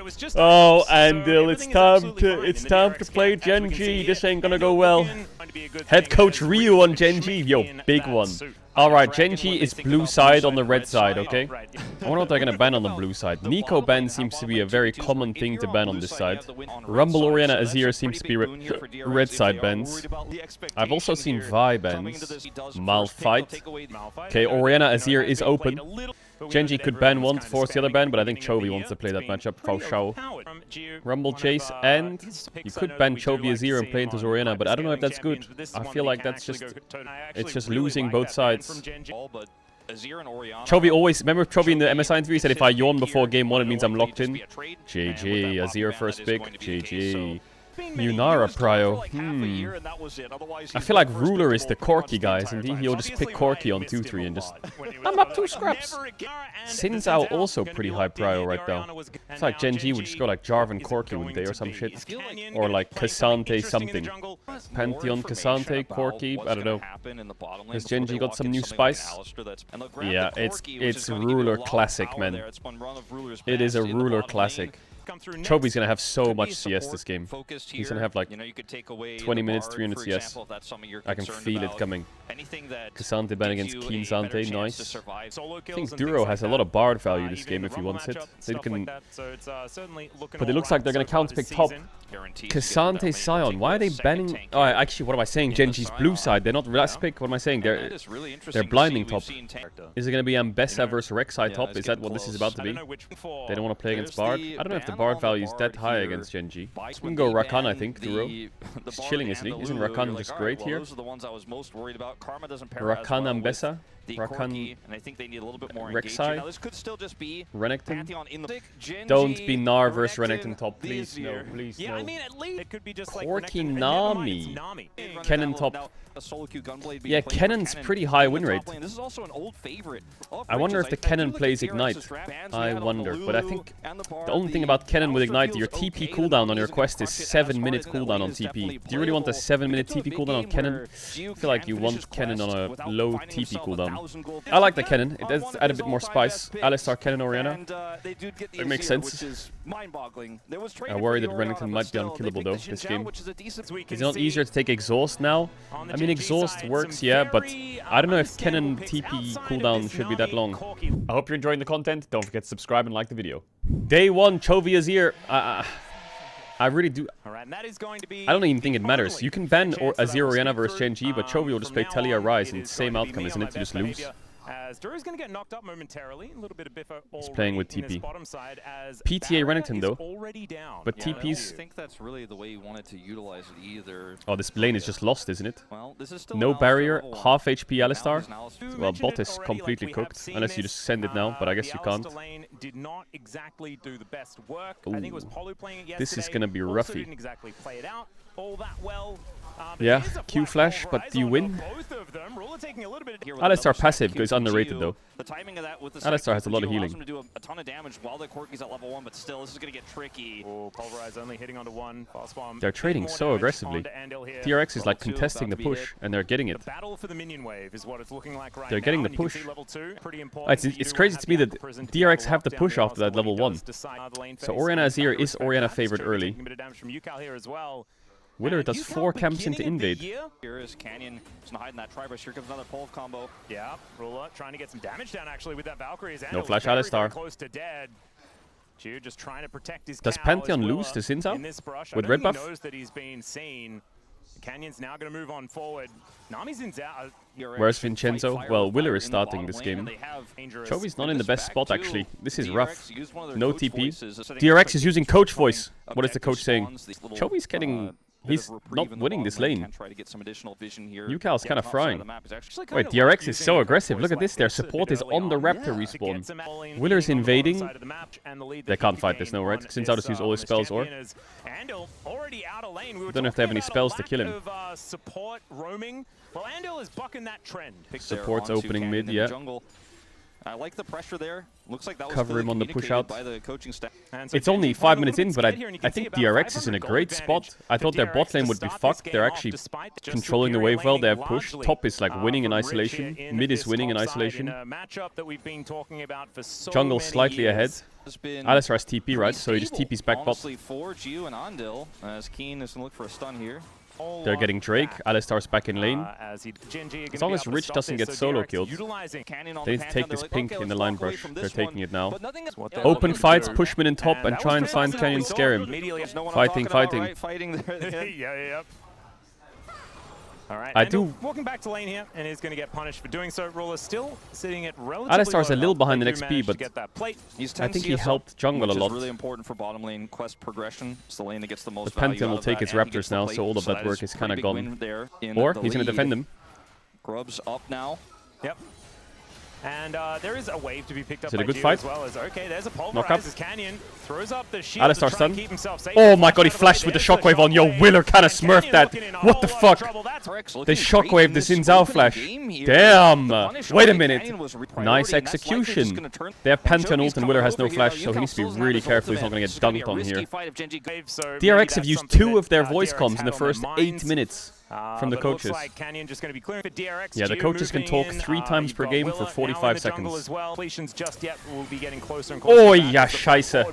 it was just Oh, so Andil, it's time to play Genji. This ain't gonna go well. Head coach Ryu on Genji. Yo, big one. Alright, Genji is blue side on the red side, okay? I wonder what they're gonna ban on the blue side. Nico ban seems to be a very common thing to ban on this side. Rumble, Orianna, Azir seems to be red side bans. I've also seen Vi bans. Malphite. Okay, Orianna, Azir is open. Genji could ban one to force the other ban, but I think Chovy wants to play that matchup. Fao Shao. Rumble Chase, and you could ban Chovy Azir and play into Orianna, but I don't know if that's good. I feel like that's just... It's just losing both sides. Chovy always... Remember Chovy in the MSI interview said if I yawn before game 1 it means I'm locked in? GG, Azir first pick, GG. Munara Prio. I feel like Ruler is the Corki guys, and he'll just pick Corki on 2-3 and just... I'm up 2 scraps! Xin Zhao also pretty high Prio right now. It's like Genji would just go like Jarvan Corki, wouldn't they, or some shit? Or like Cassante something. Pantheon, Cassante, Corki, I don't know. Has Genji got some new spice? Yeah, it's Ruler classic, man. It is a Ruler classic. Chovy's gonna have so much CS this game. He's gonna have like 20 minutes, 300 CS. I can feel it coming. Cassante ban against Keen Sante, nice. I think Duro has a lot of Bard value this game if he wants it. So can... But it looks like they're gonna counterpick top. Cassante Sion, why are they banning... Oh, actually, what am I saying? Genji's blue side, they're not last pick. What am I saying? They're blinding top. Is it gonna be Ambessa versus Rek'Sai top? Is that what this is about to be? They don't want to play against Bard? I don't know if the Bard value is that high against Genji. We can go Rakan, I think, Duro. He's chilling, isn't he? Isn't Rakan just great here? Rakan Ambessa? Rakan Rek'Sai? Renekton? Don't be Gnar versus Renekton top, please no, please no. Corki Nami. Kennen top. Yeah, Kennen's pretty high win rate. I wonder if the Kennen plays Ignite. I wonder, but I think the only thing about Kennen with Ignite, your TP cooldown on your quest is 7-minute cooldown on TP. Do you really want a 7-minute TP cooldown on Kennen? I feel like you want Kennen on a low TP cooldown. I like the Kennen. It does add a bit more spice. Alistar, Kennen, Orianna. It makes sense. I worry that Renekton might be unkillable though, this game. Is it not easier to take Exhaust now? I mean, Exhaust works, yeah, but I don't know if Kennen TP cooldown should be that long. I hope you're enjoying the content. Don't forget to subscribe and like the video. Day 1, Chovy Azir. I really do. I don't even think it matters. You can ban Azir Orianna versus Genji, but Chovy will just play Talia Ryze and same outcome, isn't it? You just lose. As Duro's going to get knocked up momentarily. A little bit of Biffa. He's playing with TP. PTA Renekton though. But TP's... I think that's really the way you wanted to utilize it either. Oh, this lane is just lost, isn't it? Well, this is still no barrier, half HP Alistar. Well, bot is completely cooked, unless you just send it now, but I guess you can't. Ooh. This is going to be roughy. Yeah, Q flash, but do you win? Alistar passive goes underrated though. Alistar has a lot of healing. They're trading so aggressively. DRX is like contesting the push, and they're getting it. They're getting the push. It's crazy to me that DRX have the push after that level 1. So Orianna Azir is Orianna favored early. Willer does 4 camps into invade. Here is Canyon hiding that tri-brush. Here comes another pulse combo. Yeah, Rula trying to get some damage down actually with that Valkyrie. No flash Alistar. Close to dead. Just trying to protect his does Pantheon lose to Xin Zhao with red buff? He knows that he's being seen. Canyon's now going to move on forward. Nami's in Where's Vincenzo? Well, Willer is starting this game. Chovy's not in the best spot actually. This is rough. No TP. DRX is using coach voice. What is the coach saying? Chovy's getting... He's not winning this lane. Yukal's kind of frying. Wait, DRX is so aggressive. Look at this. Their support is on the Raptor respawn. Willer's invading. They can't fight this, no, right? Since I'll just use all his spells, or... I don't know if they have any spells to kill him. Support's opening mid, yeah. I like the pressure there. Looks like that was Cover him on the push out. by the coaching staff. It's only 5 minutes in, but I think DRX is in a great spot. I thought their bot lane would be fucked. They're actually controlling the wave well. They have push. Top is like winning in isolation. Mid is winning in isolation. Jungle slightly ahead. Alistar has TP, right? So he just TP's back bot. For Geo and Andil, as Keen is gonna look for a stun here. They're getting Drake. Alistar's back in lane. As long as Rich doesn't get solo killed, they need to take this pink in the line brush. They're taking it now. Open fights, push mid in top, and try and find Canyon, scare him. Fighting. Alright, I do. Walking back to lane here, and he's going to get punished for doing so. Ruler's still sitting at relatively Alistar's a little behind in XP, but I think he helped jungle a lot. Which is really important for bottom lane quest progression. It's the lane that gets the most The Pantheon will take his Raptors now, so all of that work is kind of gone. Or he's going to defend him. Grub's up now. Yep. And there is a wave to be picked up Is it a by good Geo fight? as well. Okay, there's a Knock up. pulverizes Canyon, throws up the shield Alistar to try and stun. keep himself safe. Oh my god, he flashed with the shockwave on. Yo, Willer kind of smurfed that. What the fuck? They shockwaved the Xin Zhao flash. Damn! Wait a minute. Nice execution. They have Pantheon ult and Willer has no flash, so he needs to be really careful he's not going to get dunked on here. DRX have used 2 of their voice comms in the first 8 minutes. From the coaches. Yeah, the coaches can talk 3 times per game for 45 seconds. Oh yeah, scheiße.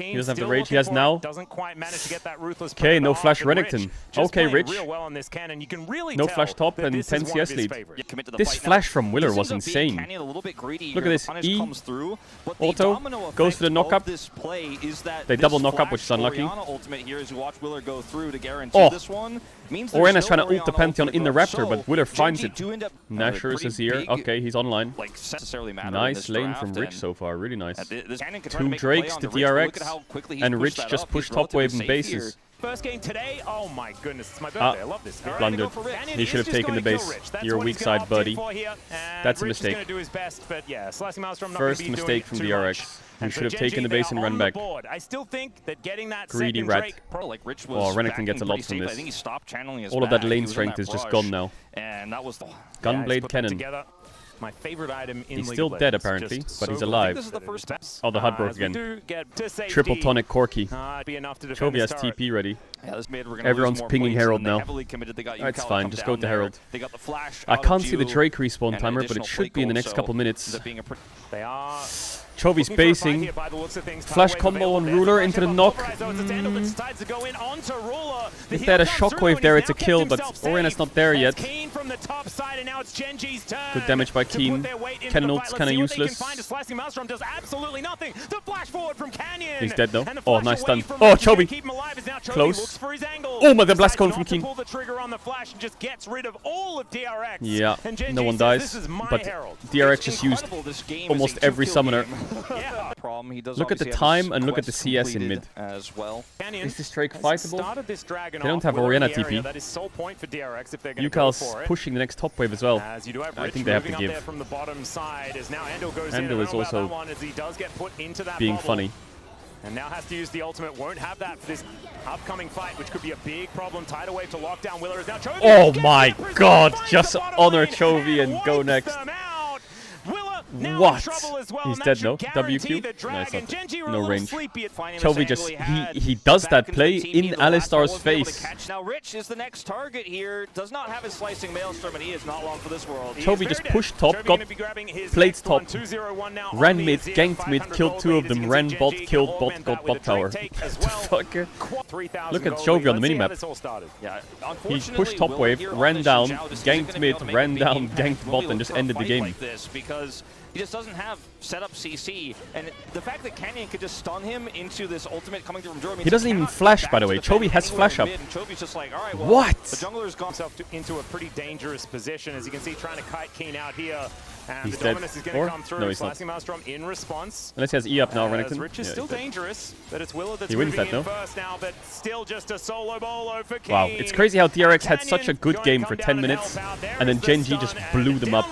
He doesn't have the rage he has now. Okay, no flash Renekton. Okay, Rich. No flash top and 10 CS lead. This flash from Willer was insane. Look at this. E. Auto. Goes for the knock up. They double knock up, which is unlucky. Oh, Orena's trying to ult the Pantheon in the Raptor, but Willer finds it. Nashor's is here. Okay, he's online. Nice lane from Rich so far, really nice. 2 Drakes to DRX, and Rich just pushed top wave and bases. First game today. Oh my goodness, it's my birthday. I love this guy. Blundered. He should have taken the base. You're a weak side, buddy. That's a mistake. First mistake from DRX. He should have taken the base and run back. I still think that getting that Greedy rat. Oh, Renekton gets a lot from this. All of that lane strength is just gone now. Gunblade Cannon. My favorite item in He's still dead apparently, but he's alive. Oh, the HUD broke again. Triple tonic Corki. Chovy has TP ready. Everyone's pinging Herald now. It's fine, just go to Herald. I can't see the Drake respawn timer, but it should be in the next couple minutes. They are... Chovy's basing. Flash combo on Ruler into the knock. If they had a shockwave there, it's a kill, but Orena's not there yet. Good damage by Keen. Cannon ult's kind of useless. He's dead though. Oh, nice stun. Oh, Chovy. Close. Oh my, the blast cone from Keen. Yeah, no one dies, but DRX just used almost every summoner. Look at the time and look at the CS in mid. Is this Drake fightable? They don't have Orianna TP. Yukal's pushing the next top wave as well. I think they have to give. Andil is also being funny. And now has to use the ultimate. Won't have that for this upcoming fight, which could be a big problem. Tidal wave to lock down. Willer is now Chovy. Oh my god! Just honor Chovy and go next. What? He's dead, no? WQ? No, it's not. No range. Chovy just... He does that play in Alistar's face. Now Rich is the next target here. Does not have his slicing maelstrom, and he is not long for this world. Chovy just pushed top, got plates top, ran mid, ganked mid, killed 2 of them, ran bot, killed bot, got bot tower. What the fuck? Look at Chovy on the minimap. He pushed top wave, ran down, ganked mid, ran down, ganked bot, and just ended the game. He just doesn't have setup CC, and the fact that Canyon could just stun him into this ultimate coming through from Joe means he doesn't even flash, by the way. Chovy has flash up. Just like, all right, well, what? The jungler's gone himself into a pretty dangerous position, as you can see, trying to kite Keen out here. And he's the dead. Dominus is going to come through. No, he's Slicing Maelstrom in response. Unless he has E up now, Renekton. Rich is still dangerous, but it's Willer that's he wins moving that, in first now, but still just a solo bolo for Keen. Wow, it's crazy how DRX had such a good game for 10 minutes, and then Genji just blew them up.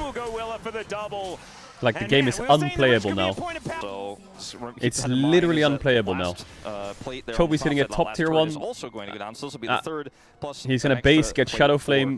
Like, the game is unplayable now. It's literally unplayable now. Chovy's hitting a top tier 1. He's gonna base, get Shadow Flame.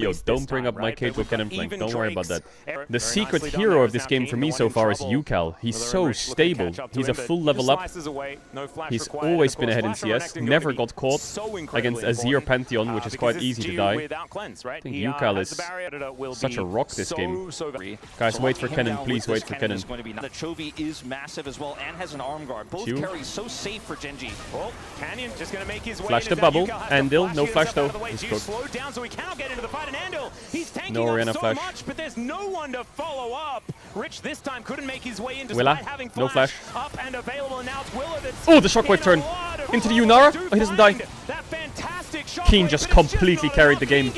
Yo, don't bring up my Caedrel cannon flank. Don't worry about that. The secret hero of this game for me so far is Yucal. He's so stable. He's a full level up. He's always always been ahead in CS. Never got caught against Azir Pantheon, which is quite easy to die. I think Yukal is such a rock this game. Guys, wait for Kennen. Please wait for Kennen. The Chovy is massive as well and has an arm guard. Both carries so safe for Genji. Well, Canyon just going to make his way. Flash the bubble. Andil, no flash though. He's cooked. Slowed down so he cannot get into the fight. And Andil, he's tanking no up so flash. much, but there's no one to follow up. Rich this time couldn't make his way in Willa, despite having no flash. up and available. And now it's Willa that's oh, the shockwave turn into the Yunara. Oh, he doesn't die. That fantastic Keen just completely carried the game.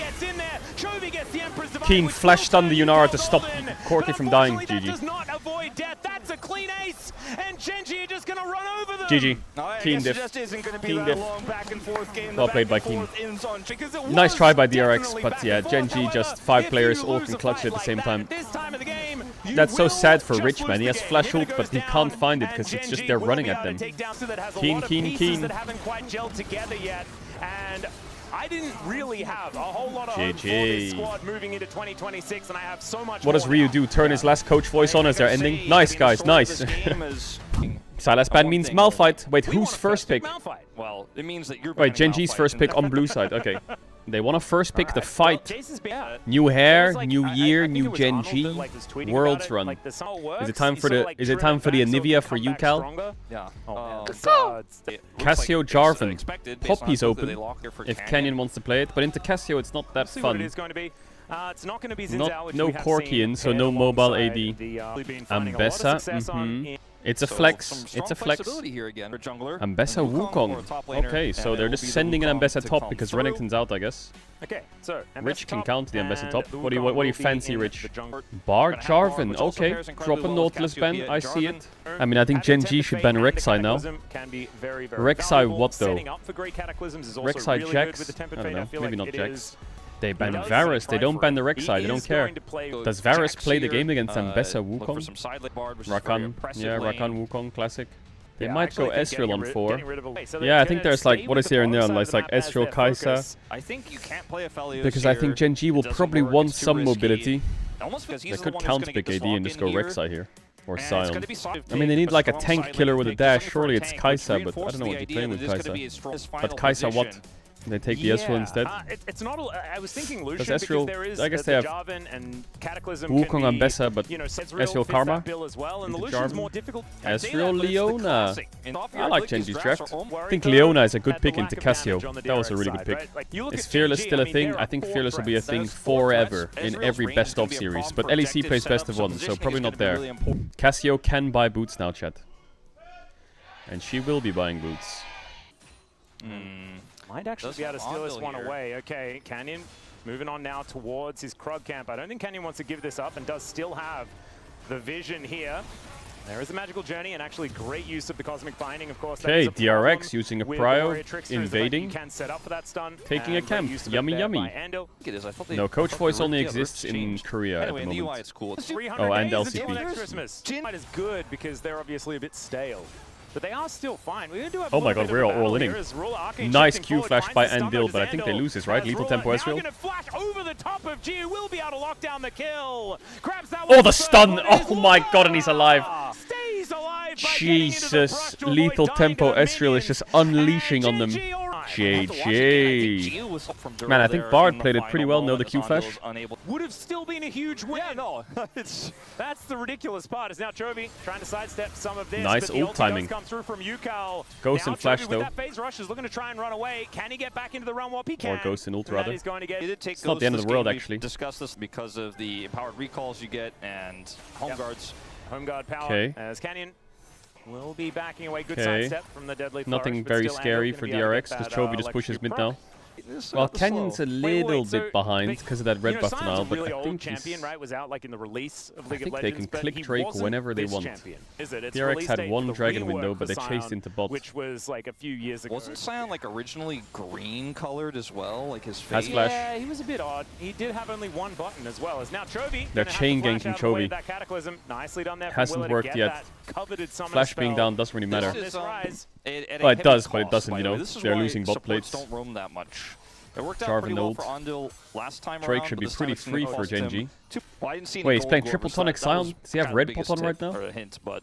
Keen flash stunned the Yunara to stop Corki from dying. GG. Does not avoid death. That's a clean ace, and Genji are just gonna run over them. GG. Keen diff. Keen diff. Well played by Keen. Nice try by DRX, but yeah, Genji just 5 players all can clutch it at the same time. That's so sad for Rich, man. He has flash ult, but he can't find it because it's just they're running at them. Keen. I didn't really have a whole lot of hope for this squad moving into 2026, and I have so much. What does Ryu do? Turn his last coach voice on as they're ending? Nice, guys, nice. Silas ban means Malphite. Wait, who's first pick? Well, it means that you're wait, Genji's first pick on blue side. Okay. They want to first pick the fight. New hair, new year, new Genji. Worlds run. Is it time for the Anivia for Yukal? Yeah. Cassio Jarvan. Poppy's open if Canyon wants to play it, but into Cassio it's not that fun. It's not going to be no Corki in, so no mobile AD. Ambessa. It's a flex. It's a flex. Ambessa Wukong. Okay, so they're just sending an Ambessa top because Renekton's out, I guess. Okay, so Rich can count the Ambessa top. What do you fancy, Rich? Bard Jarvan. Okay, drop a Nautilus ban. I see it. I mean, I think Genji should ban Rek'Sai now. Rek'Sai what though? Rek'Sai Jax? I don't know. Maybe not Jax. They ban Varus, they don't ban the Rek'Sai, they don't care. Does Varus play the game against Ambessa Wukong? Rakan, yeah, Rakan Wukong, classic. They might go Ezreal on 4. Yeah, I think there's like, what is there in there? It's like Ezreal, Kai'Sa. Because I think Genji will probably want some mobility. They could counter-pick AD and just go Rek'Sai here. Or Sion. I mean, they need like a tank killer with a dash. Surely it's Kai'Sa, but I don't know what you're playing with Kai'Sa. But Kai'Sa what? They take the Ezreal instead. It's not. I was thinking Lucian because there is I guess they have and Cataclysm Wukong Ambessa, but Ezreal Karma. Well, and the Lucian's more difficult. Ezreal Leona. I like Genji's draft. I think Leona is a good pick into Cassio. That was a really good pick. Is Fearless still a thing? I think Fearless will be a thing forever in every best of series. But LEC plays best of 1, so probably not there. Cassio can buy boots now, chat. And she will be buying boots. Might actually be able to steal this one away. Okay, Canyon moving on now towards his Krug camp. I don't think Canyon wants to give this up and does still have the vision here. There is a magical journey and actually great use of the cosmic binding, of course. Okay, DRX using a prio, invading, can set up for that stun, taking a camp. Yummy, yummy. No, coach voice only exists in Korea at the moment. Oh, and LCP. Might is good because they're obviously a bit stale. But they are still fine. We do have oh my god, we're all inning. Nice Q flash by Andil, but I think they lose this, right? Lethal tempo Ezreal. Oh, the stun! Oh my god, and he's alive. Jesus. Lethal tempo Ezreal is just unleashing on them. JJ. Man, I think Bard played it pretty well. No, the Q flash. Would have still been a huge win. Yeah, no. That's the ridiculous part. Is now Chovy trying to sidestep some of this. Nice ult timing. Through from Yukal. Ghost and flash though. That phase rush is looking to try and run away. Can he get back into the realm while he can? Or Ghost and ult rather. It's not the end of the world actually. Discuss this because of the powered recalls you get and home guards. Home guard power as Canyon will be backing away. Good sidestep from the deadly nothing very scary for DRX because Chovy just pushes mid now. Well, Canyon's a little bit behind because of that red buff denial, but I think champion, right, was out like in the release of League of Legends. I think they can click Drake whenever they want. DRX had one dragon window, but they chased into bot. Which was like a few years ago. Wasn't Sion like originally green colored as well, like his face? Yeah, he was a bit odd. He did have only one button as well. As now Chovy. They're chain ganking Chovy. Nicely done there. Hasn't worked yet. Flash being down doesn't really matter. Well, it does, but it doesn't, you know. They're losing bot plates. Don't roam that much. It worked out Jarvan pretty well for Andil last time Drake around, should be pretty free for Genji. Well, I didn't see wait, he's playing triple tonic Sion? Does he have red bot on right now? Or a hint, but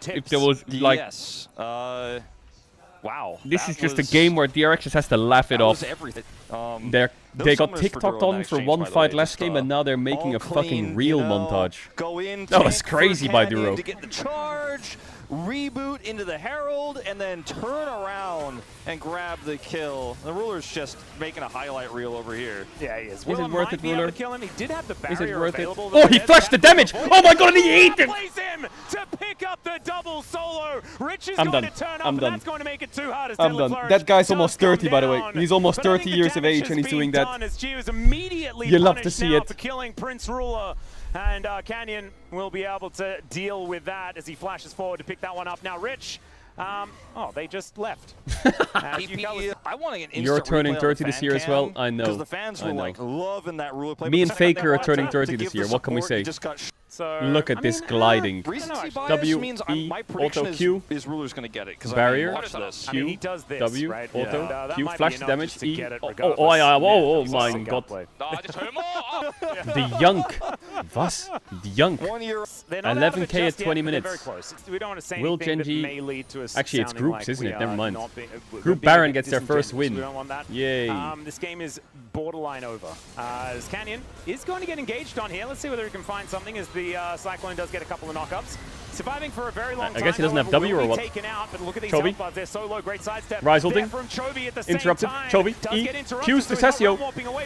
tips. if there was like Yes. Wow. This is just a game where DRX just has to laugh it off. Everything. They got TikToked on for one fight last game, and now they're making a fucking real montage. Go in, that was crazy by Duro. To get the charge, reboot into the Herald, and then turn around and grab the kill. The Ruler's just making a highlight reel over here. Yeah, he is. Is it worth it, Ruler? Kill him. He did have the Is it worth it? available. Oh, he flashed the damage! Oh my god, and he ate him! Him to pick up the double solo. Rich is I'm going done. to turn up, I'm done. That's going to make it too hard. As I'm done. That guy's almost 30, by the way. He's almost 30 years of age, and he's doing that. You love to see it. For killing Prince Ruler. And Canyon will be able to deal with that as he flashes forward to pick that one up. Now, Rich, oh, they just left. I want to get You're turning 30 this year as well. I know. Because the fans were like loving that Ruler play. Me and Faker are turning 30 this year. What can we say? So, Look at this gliding. W, means E, my prediction auto Q, is Ruler's going to get it. barrier, watch this. Q, he does this, W, right? auto, Q, might flash be damage, E. Oh my god. The Yunk. Was? The Yunk. 11k at 20 minutes. Very close. We don't want to say Will anything Genji... that may lead to us Actually, it's sounding groups, like isn't we it? Never are mind. not being- we're Group being a Baron bit gets their first disingenuous. win. We don't want that. Yay. This game is borderline over. As Canyon is going to get engaged on here. Let's see whether he can find something as the Cyclone does get a couple of knockups. Surviving for a very long time. I guess he doesn't have W or what? Taken out, but look at these Chovy. health bars. They're so low. Great sidestep. Rise ulting. From Chovy at the same Interrupted. time. Chovy. E. Q's to Cessio.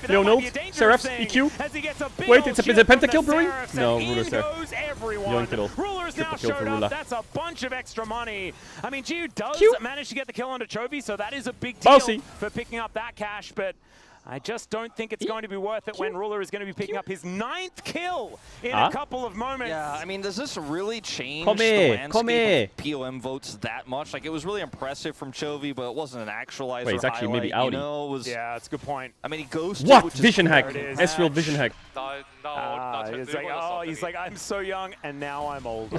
Leonald. Seraphs. EQ. Wait, it's a pentakill brewing? No, Ruler's there. Yoink Ruler's now kill for showed Ruler. up. That's a bunch of extra money. I mean, Gio does Q. manage to get the kill onto Chovy, so that is a big deal Bossy. for picking up that cash, but I just don't think it's going to be worth it when Ruler is going to be picking up his 9th kill in a couple of moments. Yeah, I mean, does this really change Come the here, landscape of POM votes that much? Like, it was really impressive from Chovy, but it wasn't an actualizer. Wait, it's actually maybe Audi. You know, it was, Yeah, that's a good point. I mean, he goes What? to Vision hack. There it is. Ezreal vision hack. He's like, I'm so young and now I'm older.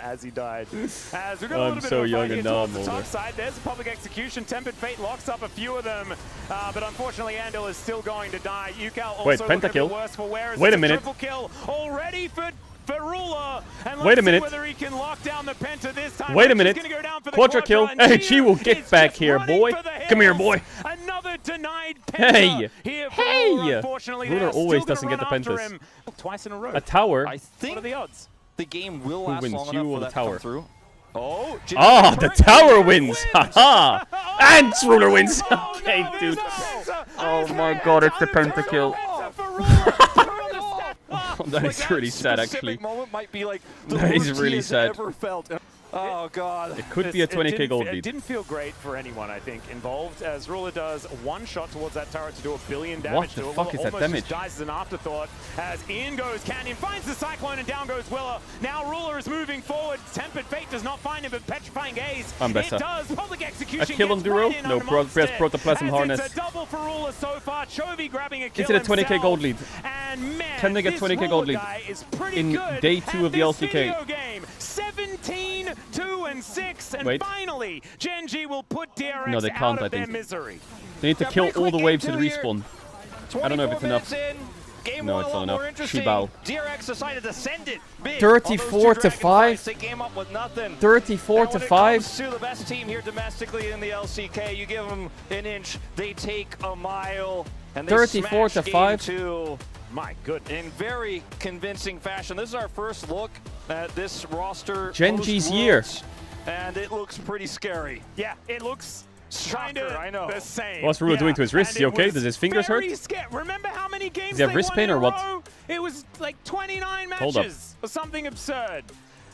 As he died. As we got a I'm little bit so of a young fight and here now towards I'm the top older. side. There's a public execution. Tempered Fate locks up a few of them, but unfortunately Andal is still going to die. Yukal also Wait, looking a bit pentakill. worse for wear. Wait a minute. Triple kill already for Ruler. And Wait a let's see minute. whether he can lock down the penta this time. Wait a Rich is minute. gonna go down for the Quadra kill. and Hey, Gio G will get is back just here, running boy. for the Come here, hills. boy. Another denied penta Hey. here for Hey. Ruler. Unfortunately, Ruler they're always still doesn't gonna get the run after pentas. him twice in a row. A tower. I What think are the odds? the game will Who last wins, long you enough or for the that to tower? come through. Oh, Ah, the tower wins. Haha. And Ruler wins. Okay, dude. Oh my god, it's the pentakill. That is really sad, actually. Moment might be like the That is worst really he has sad. ever felt. Oh god. It could be a 20k gold It lead. didn't feel great for anyone, I think, involved, as Ruler does one shot towards that turret to do a billion damage. What the to it. fuck is that Almost damage? just dies as an afterthought, as in goes Canyon, finds the Cyclone, and down goes Willa. Now Ruler is moving forward. Tempered Fate does not find him, but Petrifying Gaze. I'm better. It does. Public execution. A kill on gets Duro? right in No, amongst press it, Protoplasm as Harness. It's a double for Ruler so far. Chovy grabbing a kill Is it a 20k himself. gold lead? And man, Can they get this 20k Ruler gold lead guy is pretty in good day 2 at of the this LCK? video game. 17, 2, and 6, and Wait. finally, Genji will put DRX No, they can't, out I of their think. misery. They need to kill all the waves to the respawn. I don't know if it's enough. Game No, one it's a lot not more enough. interesting. Shibao. DRX decided to send it big. 34 to 5. They came up with nothing. 34 Now, to when it 5. comes to the best team here domestically in the LCK, you give them an inch, they take a mile, and they 34 smash to game 5. 2 My goodness. in very convincing fashion. This is our first look at this roster. Genji's post-Worlds, and it looks pretty scary. Yeah, it looks kind Shocker, I know. of the same. What's Ruler doing to his wrist? and Is he it okay? was Does his fingers hurt? very Remember how many games Does he have they wrist won pain in or a what? row? It was like 29 Hold up. matches or something absurd.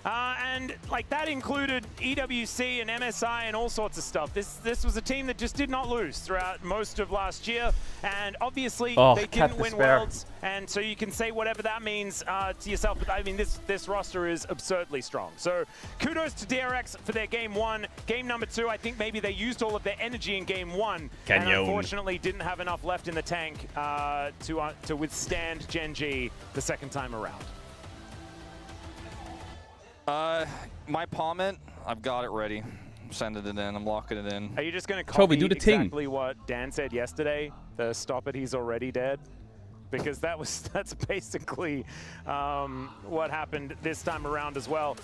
And like that included EWC and MSI and all sorts of stuff. This was a team that just did not lose throughout most of last year, and obviously they didn't win Worlds. And so you can say whatever that means to yourself, but I mean this roster is absurdly strong. So kudos to DRX for their game 1. Game number 2, I think maybe they used all of their energy in game 1, and unfortunately didn't have enough left in the tank to withstand Genji the second time around. My comment, I've got it ready. I'm sending it in. I'm locking it in. Are you just going to Toby, copy do the ting. exactly what Dan said yesterday? The stop it, he's already dead? Because that's basically what happened this time around as well.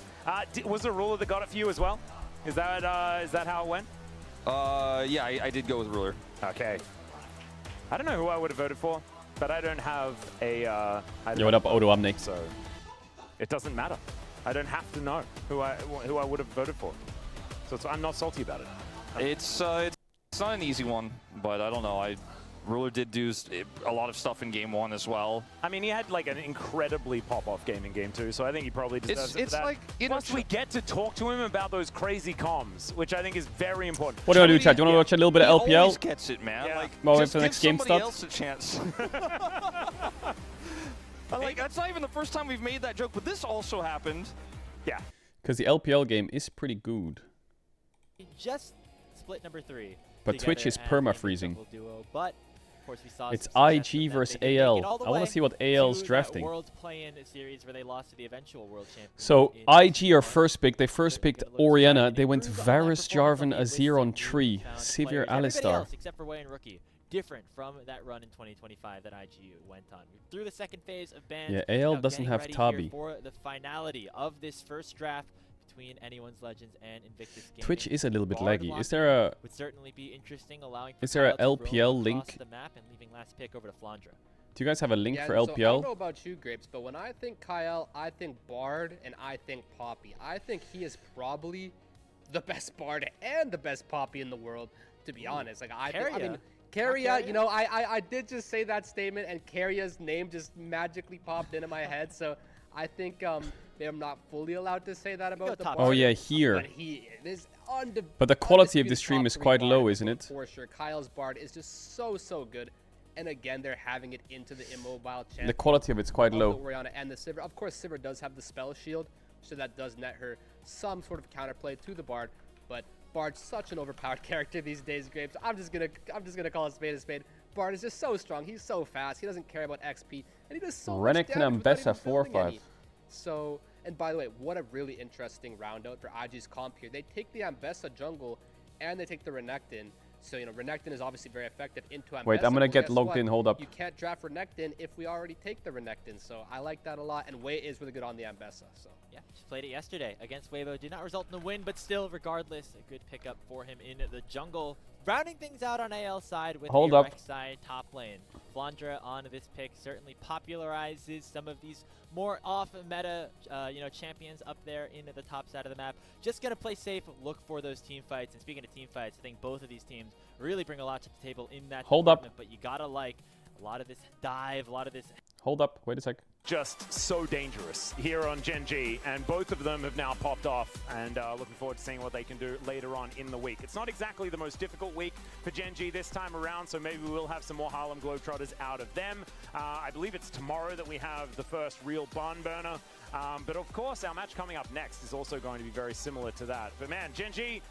Was there a Ruler that got it for you as well? Is that how it went? Yeah, I did go with ruler. Okay. I don't know who I would have voted for, but I don't have a. Yo, what up, Odo? I'm Nick. So it doesn't matter. I don't have to know who I would have voted for. So I'm not salty about it. It's not an easy one, but I don't know. Ruler did do a lot of stuff in game 1 as well. I mean, he had like an incredibly pop-off game in game 2, so I think he probably deserves it for that. Like, you know, plus we get to talk to him about those crazy comms, which I think is very important. What do you want to do, Chad? Do you want to watch a little bit of LPL? He always gets it, man. Yeah. Like, Well, wait just for the give next game somebody starts. else a chance. Like, that's not even the first time we've made that joke, but this also happened. Yeah. Because the LPL game is pretty good. Just split number 3. But Twitch is perma-freezing. But of course we saw it's IG versus AL. I want to see what AL's drafting. World play-in series where they lost to the eventual world champion. So IG are first pick. They first picked Orianna. They went Varus, Jarvan, Azir on 3. Sivir, Alistar. Except for Way and Rookie. Different from that run in 2025 that IG went on. Through the second phase of bans. Yeah, AL doesn't have Tabi. For the finality of this first draft between Anyone's Legends and Invictus Gaming. Twitch is a little bit laggy. Is there a would certainly be interesting, allowing is there a Kyle to roam LPL link? across the map and leaving last pick over to Flandra. Do you guys have a link for So I don't know LPL? about you, Grapes, but when I think Kyle, I think Bard, and I think Poppy. I think he is probably the best Bard and the best Poppy in the world, to be honest. Like I mean, Keria, you know, I did just say that statement, and Keria's name just magically popped into my head. So I think I'm not fully allowed to say that about the Bard. Oh yeah, here. But he is But the quality of the stream is quite low, isn't it? For sure, Kyle's Bard is just so good. And again, they're having it into the immobile champ. The quality of it's quite low. Orianna and the Sivir. Of course, Sivir does have the spell shield, so that does net her some sort of counterplay to the Bard. But Bard's such an overpowered character these days, Grapes. I'm just gonna call a spade. Bard is just so strong. He's so fast. He doesn't care about XP, and he does so much damage Renekton and without even Bessa 4 or building 5. any. So, and by the way, what a really interesting round out for IG's comp here. They take the Ambessa jungle, and they take the Renekton. So, you know, Renekton is obviously very effective into Ambessa. Wait, I'm gonna Well, get guess logged what? in. Hold up. You can't draft Renekton if we already take the Renekton. So I like that a lot, and Wei is really good on the Ambessa. So Yeah, just played it yesterday against Weibo. Did not result in a win, but still, regardless, a good pickup for him in the jungle. Rounding things out on AL side with Hold the up. Rex side top lane. Flandra on this pick certainly popularizes some of these more off-meta champions up there in the top side of the map. Just going to play safe, look for those team fights. And speaking of team fights, I think both of these teams really bring a lot to the table in that Hold up. But you got to like a lot of this dive, a lot of this... Hold up. Wait a sec. Just so dangerous here on Genji, and both of them have now popped off, and looking forward to seeing what they can do later on in the week. It's not exactly the most difficult week for Genji this time around, so maybe we will have some more Harlem Globetrotters out of them. I believe it's tomorrow that we have the first real barn burner, but of course our match coming up next is also going to be very similar to that. But man, Genji,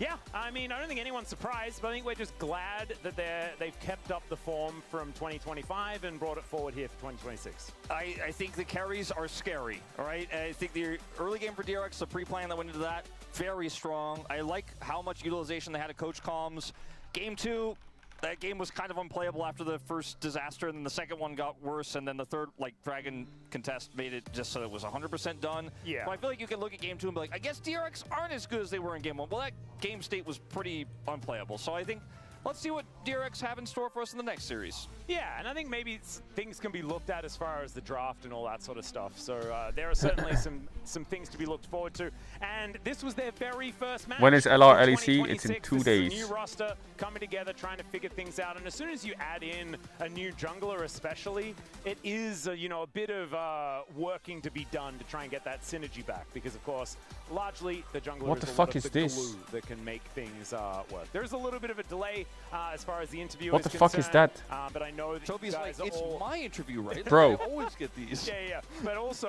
yeah, I mean, I don't think anyone's surprised, but I think we're just glad that they've kept up the form from 2025 and brought it forward here for 2026. I think the carries are scary, all right? I think the early game for DRX, the pre-plan that went into that, very strong. I like how much utilization they had of coach comms. Game 2, that game was kind of unplayable after the first disaster, and then the second one got worse, and then the third, like, Dragon contest made it just so it was 100% done. Yeah. So I feel like you can look at Game 2 and be like, I guess DRX aren't as good as they were in Game 1. Well, that game state was pretty unplayable. So I think, let's see what DRX have in store for us in the next series. Yeah, and I think maybe things can be looked at as far as the draft and all that sort of stuff. So there are certainly some things to be looked forward to. And this was their very first match. When is LR in LEC? It's in 2026. 2 This days. is a new roster coming together, trying to figure things out. And as soon as you add in a new jungler especially, it is a bit of working to be done to try and get that synergy back. Because of course, largely the jungler What is the a fuck lot of is the this? glue that can make things work. There's a little bit of a delay as far as the interview What is the fuck is concerned, that? but I know that Toby's you like, guys are it's all... my interview, right? Bro. I always get these. Yeah. But also,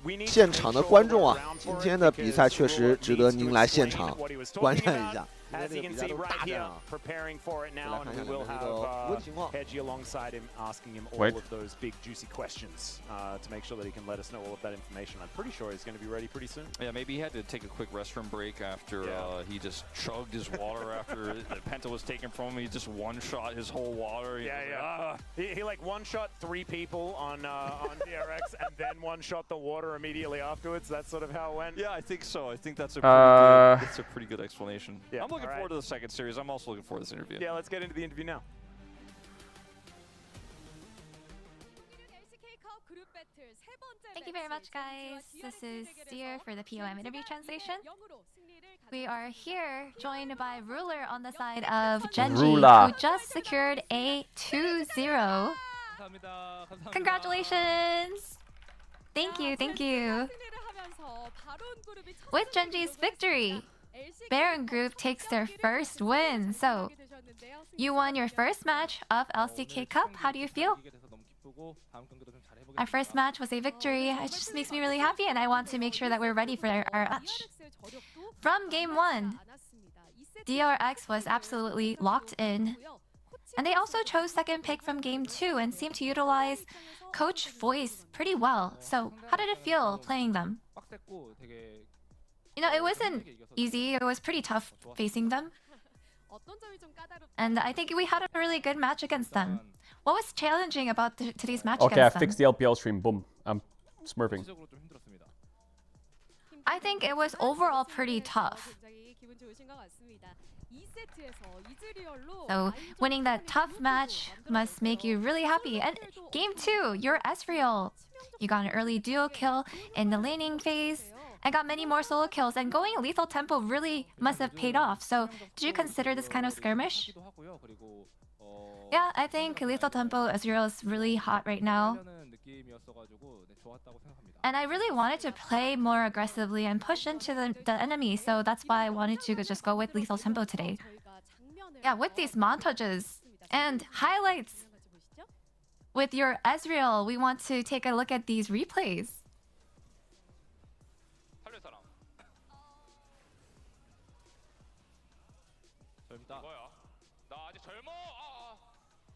we need 现场的观众啊，今天的比赛确实值得您来现场观战一下。as you can see right here, preparing for it now, and we will have Hedgie alongside him, asking him all of those big juicy questions to make sure that he can let us know all of that information. I'm pretty sure he's going to be ready pretty soon. Yeah, maybe he had to take a quick restroom break after he just chugged his water after the Penta was taken from him. He just one-shot his whole water. He like one-shot 3 people on DRX and then one-shot the water immediately afterwards. That's sort of how it went. Yeah, I think so. I think that's a pretty good explanation. Yeah, I'm looking forward to the second series. I'm also looking forward to this interview. Yeah, let's get into the interview now. Thank you very much, guys. This is Steer for the POM interview translation. We are here joined by Ruler on the side of Genji, who just secured a 2-0. Congratulations! Thank you, thank you. With Genji's victory, Baron Group takes their first win. So, you won your first match of LCK Cup. How do you feel? Our first match was a victory. It just makes me really happy, and I want to make sure that we're ready for our match. From Game 1, DRX was absolutely locked in. And they also chose second pick from Game 2 and seemed to utilize Coach Voice pretty well. So, how did it feel playing them? You know, it wasn't easy. It was pretty tough facing them. And I think we had a really good match against them. What was challenging about today's match against them? Okay, I fixed the LPL stream. Boom. I'm smurfing. I think it was overall pretty tough. So, winning that tough match must make you really happy. And Game 2, you're Ezreal. You got an early duo kill in the laning phase and got many more solo kills. And going lethal tempo really must have paid off. So, did you consider this kind of skirmish? Yeah, I think lethal tempo Ezreal is really hot right now. And I really wanted to play more aggressively and push into the enemy, so that's why I wanted to just go with lethal tempo today. Yeah, with these montages and highlights with your Ezreal, we want to take a look at these replays.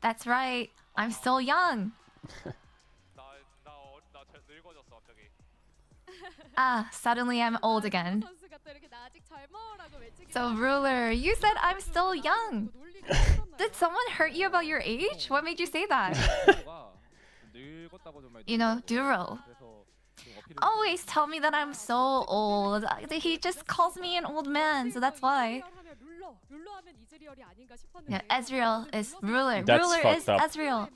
That's right, I'm still young. Suddenly I'm old again. So Ruler, you said I'm still young. Did someone hurt you about your age? What made you say that? You know, Duro always tell me that I'm so old. He just calls me an old man, so that's why. Yeah, Ezreal is Ruler. Ruler is Ezreal.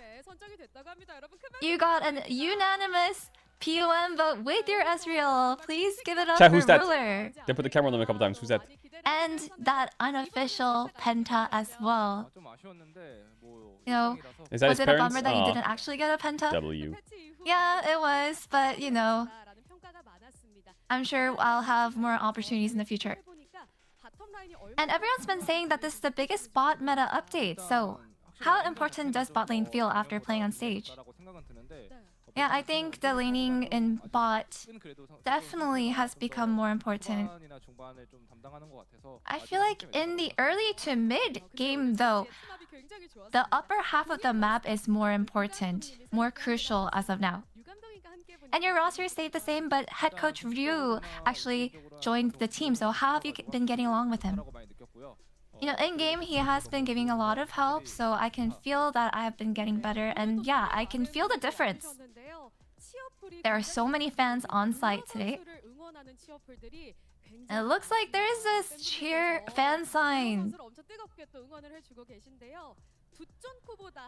You got an unanimous POM vote with your Ezreal. Please give it up for who's that? Ruler. They put the camera on them a couple times. Who's that? And that unofficial Penta as well. You know, Is that was his it a parents? bummer that he didn't actually get a Penta? W. Yeah, it was, but you know, I'm sure I'll have more opportunities in the future. And everyone's been saying that this is the biggest bot meta update, so how important does bot lane feel after playing on stage? Yeah, I think the laning in bot definitely has become more important. I feel like in the early to mid game though, the upper half of the map is more important, more crucial as of now. And your roster stayed the same, but head coach Ryu actually joined the team, so how have you been getting along with him? You know, in game he has been giving a lot of help, so I can feel that I have been getting better, and yeah, I can feel the difference. There are so many fans on site today. And it looks like there is this cheer fan sign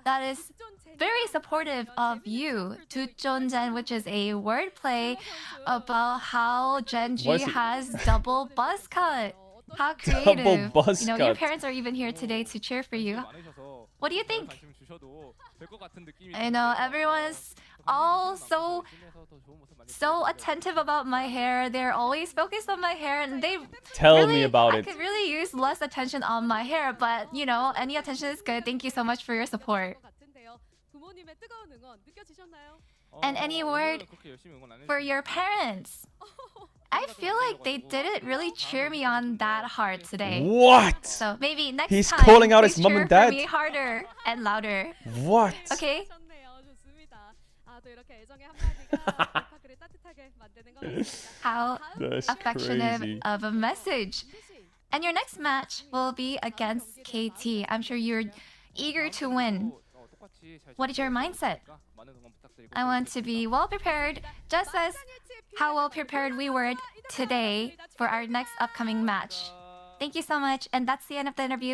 that is very supportive of you, 두쫀젠, which is a wordplay about how Genji has double buzz cut. How creative. Double buzz you know, cut. your parents are even here today to cheer for you. What do you think? I know everyone's all so attentive about my hair. They're always focused on my hair, and they Tell me about I it. could really use less attention on my hair, but you know, any attention is good. Thank you so much for your support. And any word for your parents? I feel like they didn't really cheer me on that hard today. What? So maybe next He's time, calling out his please mom cheer and dad? for me harder and louder. What? Okay? How That's affectionate crazy. of a message. And your next match will be against KT. I'm sure you're eager to win. What is your mindset? I want to be well prepared, just as how well prepared we were today for our next upcoming match. Thank you so much, and that's the end of the interview.